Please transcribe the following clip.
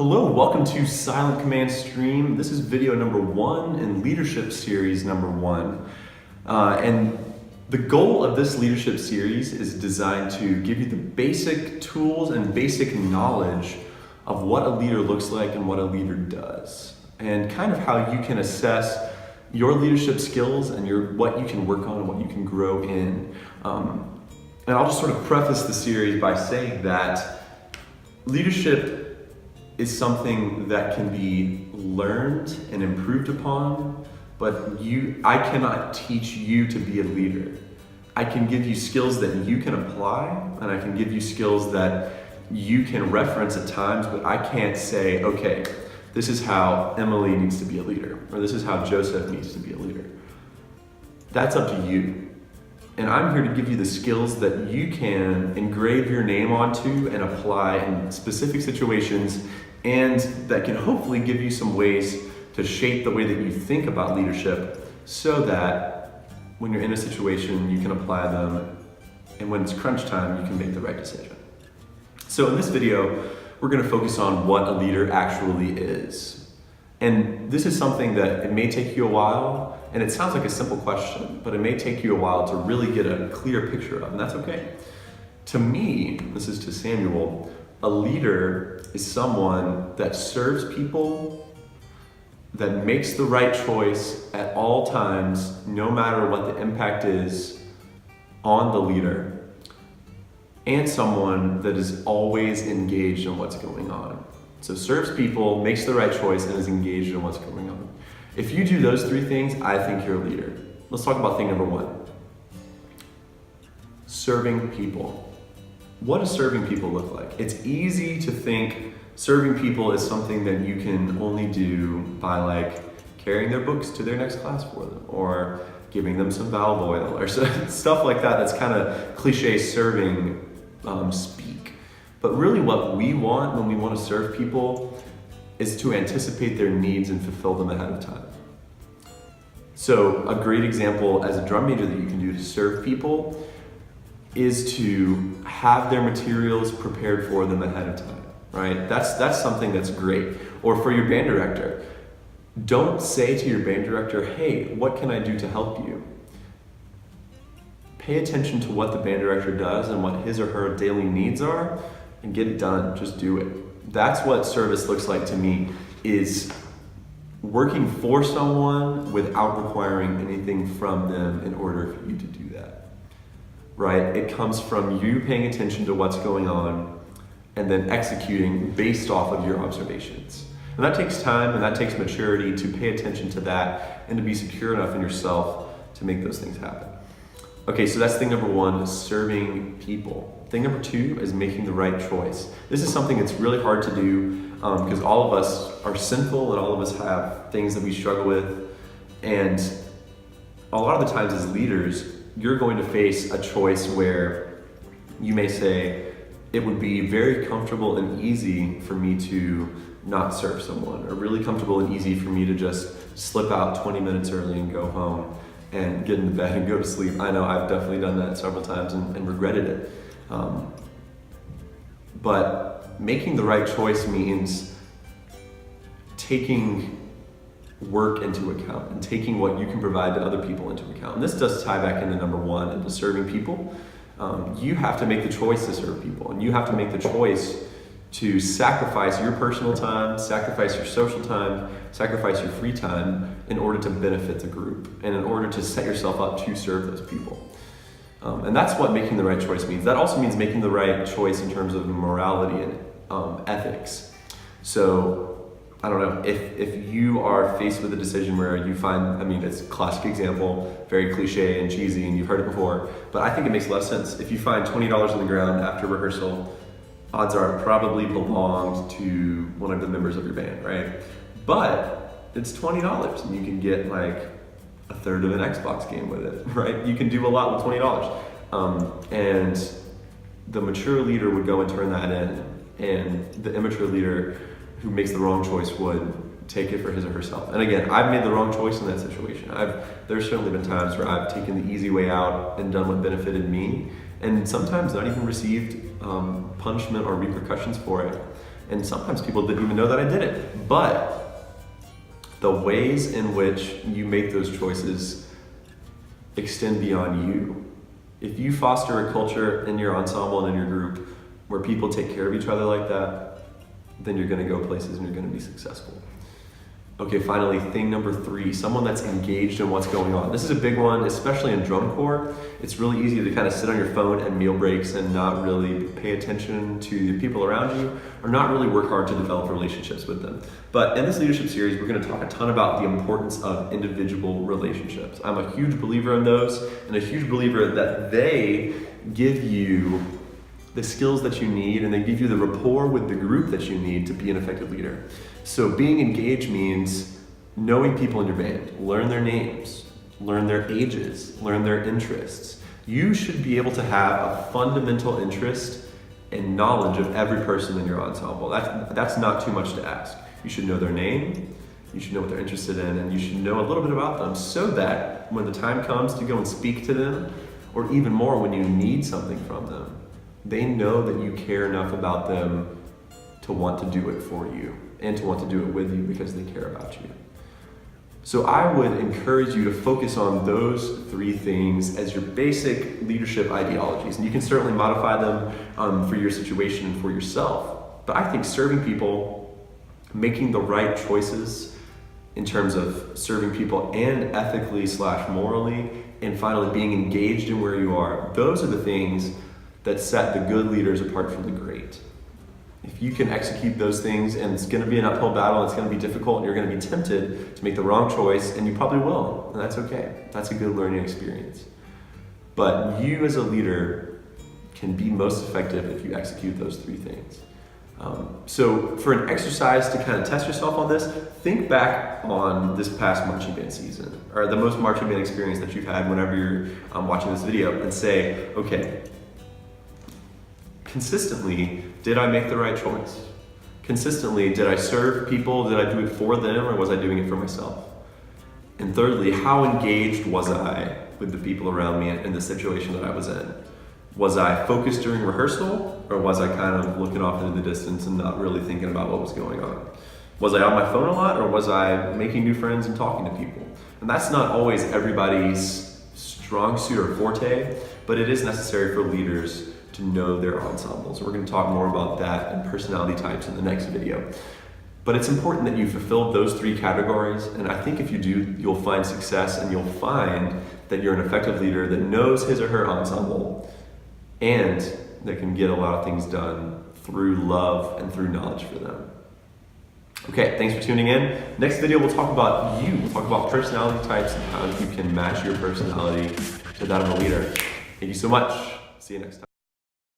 Hello, welcome to Silent Command Stream. This is video number 1 in leadership series number 1. And the goal of this leadership series is designed to give you the basic tools and basic knowledge of what a leader looks like and what a leader does. And kind of how you can assess your leadership skills and what you can work on and what you can grow in. And I'll just sort of preface the series by saying that leadership is something that can be learned and improved upon, but I cannot teach you to be a leader. I can give you skills that you can apply, and I can give you skills that you can reference at times, but I can't say, okay, this is how Emily needs to be a leader, or this is how Joseph needs to be a leader. That's up to you. And I'm here to give you the skills that you can engrave your name onto and apply in specific situations, and that can hopefully give you some ways to shape the way that you think about leadership so that when you're in a situation, you can apply them, and when it's crunch time, you can make the right decision. So in this video, we're going to focus on what a leader actually is. And this is something that it may take you a while, and it sounds like a simple question, but it may take you a while to really get a clear picture of, and that's okay. To me, this is to Samuel, a leader is someone that serves people, that makes the right choice at all times, no matter what the impact is on the leader, and someone that is always engaged in what's going on. So serves people, makes the right choice, and is engaged in what's going on. If you do those three things, I think you're a leader. Let's talk about thing number 1. Serving people. What does serving people look like? It's easy to think serving people is something that you can only do by carrying their books to their next class for them, or giving them some valve oil, or stuff like that. That's kind of cliche serving speak. But really what we want when we want to serve people is to anticipate their needs and fulfill them ahead of time. So a great example as a drum major that you can do to serve people is to have their materials prepared for them ahead of time, right? That's something that's great. Or for your band director, don't say to your band director, hey, what can I do to help you? Pay attention to what the band director does and what his or her daily needs are, and get it done. Just do it. That's what service looks like to me, is working for someone without requiring anything from them in order for you to do that. Right? It comes from you paying attention to what's going on and then executing based off of your observations. And that takes time, and that takes maturity to pay attention to that and to be secure enough in yourself to make those things happen. Okay, so that's thing number 1, is serving people. Thing number 2 is making the right choice. This is something that's really hard to do because all of us are sinful and all of us have things that we struggle with. And a lot of the times as leaders, you're going to face a choice where you may say, it would be very comfortable and easy for me to not serve someone, or really comfortable and easy for me to just slip out 20 minutes early and go home and get into bed and go to sleep. I know I've definitely done that several times and regretted it. But making the right choice means taking work into account and taking what you can provide to other people into account. And this does tie back into number 1, into serving people. You have to make the choice to serve people, and you have to make the choice to sacrifice your personal time, sacrifice your social time, sacrifice your free time in order to benefit the group and in order to set yourself up to serve those people. And that's what making the right choice means. That also means making the right choice in terms of morality and ethics. So I don't know, if you are faced with a decision where you find, it's a classic example, very cliche and cheesy, and you've heard it before, but I think it makes a lot of sense. If you find $20 on the ground after rehearsal, odds are it probably belonged to one of the members of your band, right? But it's $20, and you can get a third of an Xbox game with it, right? You can do a lot with $20. And the mature leader would go and turn that in, and the immature leader who makes the wrong choice would take it for his or herself. And again, I've made the wrong choice in that situation. There's certainly been times where I've taken the easy way out and done what benefited me, and sometimes not even received punishment or repercussions for it. And sometimes people didn't even know that I did it. But the ways in which you make those choices extend beyond you. If you foster a culture in your ensemble and in your group where people take care of each other like that, then you're gonna go places and you're gonna be successful. Okay, finally, thing number 3, someone that's engaged in what's going on. This is a big one, especially in drum corps. It's really easy to kind of sit on your phone at meal breaks and not really pay attention to the people around you, or not really work hard to develop relationships with them. But in this leadership series, we're gonna talk a ton about the importance of individual relationships. I'm a huge believer in those, and a huge believer that they give you the skills that you need, and they give you the rapport with the group that you need to be an effective leader. So being engaged means knowing people in your band, learn their names, learn their ages, learn their interests. You should be able to have a fundamental interest and knowledge of every person in your ensemble. That's not too much to ask. You should know their name, you should know what they're interested in, and you should know a little bit about them so that when the time comes to go and speak to them, or even more when you need something from them, they know that you care enough about them to want to do it for you and to want to do it with you because they care about you. So I would encourage you to focus on those 3 things as your basic leadership ideologies. And you can certainly modify them for your situation and for yourself. But I think serving people, making the right choices in terms of serving people and ethically/morally, and finally being engaged in where you are, those are the things that set the good leaders apart from the great. If you can execute those things, and it's going to be an uphill battle, it's going to be difficult, and you're going to be tempted to make the wrong choice, and you probably will, and that's okay. That's a good learning experience. But you as a leader can be most effective if you execute those 3 things. So for an exercise to kind of test yourself on this, think back on this past marching band season, or the most marching band experience that you've had whenever you're watching this video, and say, okay, consistently, did I make the right choice? Consistently, did I serve people? Did I do it for them, or was I doing it for myself? And thirdly, how engaged was I with the people around me in the situation that I was in? Was I focused during rehearsal, or was I kind of looking off into the distance and not really thinking about what was going on? Was I on my phone a lot, or was I making new friends and talking to people? And that's not always everybody's strong suit or forte, but it is necessary for leaders to know their ensembles. We're going to talk more about that and personality types in the next video. But it's important that you fulfill those 3 categories, and I think if you do, you'll find success, and you'll find that you're an effective leader that knows his or her ensemble and that can get a lot of things done through love and through knowledge for them. Okay, thanks for tuning in. Next video, we'll talk about you. We'll talk about personality types and how you can match your personality to that of a leader. Thank you so much. See you next time.